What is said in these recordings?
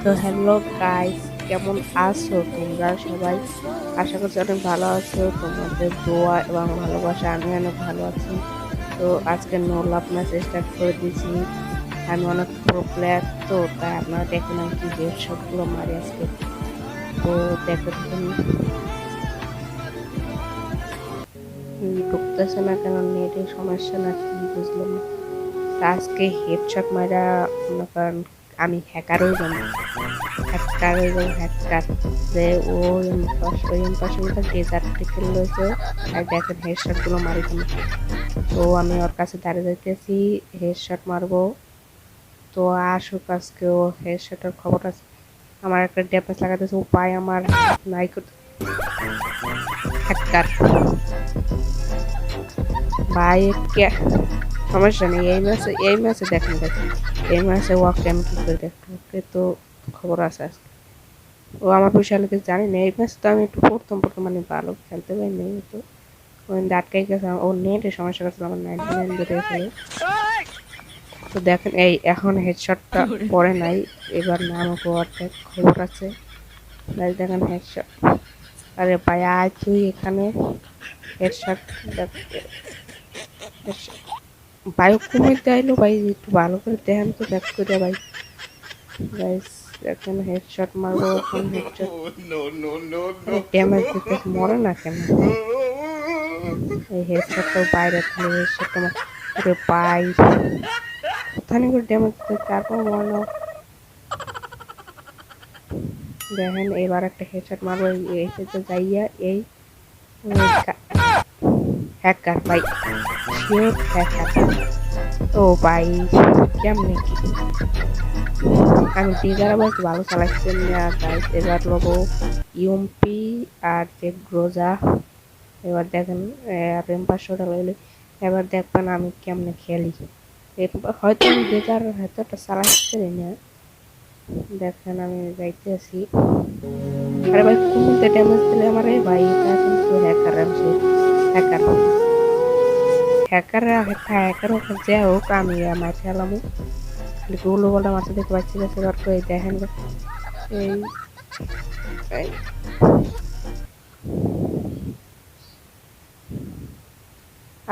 তো hello guys, কেমন আছো তোমরা সবাই? আশা করছি অনেক ভালো আছো। তোমাদের দোয়া এবং ভালোবাসা আমি অনেক ভালো আছি। তো আজকে নো লাভ ম্যাচ স্টার্ট করে দিয়েছি। আমি অনেক প্রো প্লেয়ার, তো তাই আপনারা দেখুন আমি কি হেড শটগুলো মারি আজকে। তো দেখো তুমি ঢুকতেছে না কেন, নেটের সমস্যা না কি বুঝলাম না। তা আজকে হেডশট মারা মনে করেন আমি হ্যাকার হয়ে যাবো, হ্যাকার হয়ে যাবো, হ্যাকার। যে ও এম পাশে মতো ডেজার্টে খেলছে। আর দেখেন হেডশট গুলো মারি কেন। তো আমি ওর কাছে দাঁড়িয়ে যাইতেছি, হেডশট মারবো। তো আসুক আজকে ও হেডশটের খবর আছে। আমার একটা ড্যামেজ লাগাতেছে উপায় আমার নাই। হ্যাকার ভাই কে, সমস্যা নেই। এই ম্যাচে দেখেন দেখেন, এই ম্যাচে ওকে আমি কি করে দেখবো, ওকে তো খবর আছে আজকে। ও আমার বিষয়ে আমি কিছু জানি না। এই ম্যাচ তো আমি একটু প্রথম মানে ভালো খেলতে পারি নাই, তো ওই আটকাই গেছে। ওর নেটের সমস্যা করছিল, আমার 99 বেড়ে গেলে। তো দেখেন এই এখন হেডশটটা পরে নাই, এবার নামক অর্ধেক খবর আছে। গাইস দেখেন হেডশট। আরে ভাই আয় তুই এখানে, হেডশট দেখ। ভাই কমিতে আইলো ভাই, একটু ভালো করে দেখেন তো, ব্যাক করে ভাই। গাইস এখন হেডশট মারবো, এখন হেডশট ড্যামেজ দিতেছে, মরে না কেন? এই হেডশটটাও বাইরে থেকে হেডশটটা আরে ভাই কোথায় করে ড্যামেজ দিতে, তারপর মরে না। দেখেন এবার একটা হেডশট মারবো, এই সাইডে যাইয়া এই হ্যাকার ভাই, শিওর হ্যাকার। ও ভাই কেমনে কি, আমি ডিজার আবার একটু ভালো চালাচ্ছি না গাইস। এবার লোবো ইউএমপি আর যে গ্রোজা। এবার দেখেন রেম্পাসটা লইলে এবার দেখবেন আমি কেমনে খেলি। হয়তো আমি ডিজার হয়তো একটা চালাচ্ছি না। দেখেন আমি যাইতে আছি। আরে ভাই কোনতে ড্যামেজ দিলে আমার, এই ভাই এটা কিন্তু হ্যাকার। আমি হ্যাকার হ্যাকার হ্যাকার ওখানে যে হোক আমি মাঠে এলাম। খালি গোল গোলটা মাথা দেখতে পাচ্ছি না। সেবার তো এই দেখেন এই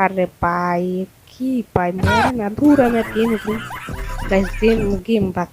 আরে ভাই কি ভাই মরে না, দূর আমি গেম গেম বাক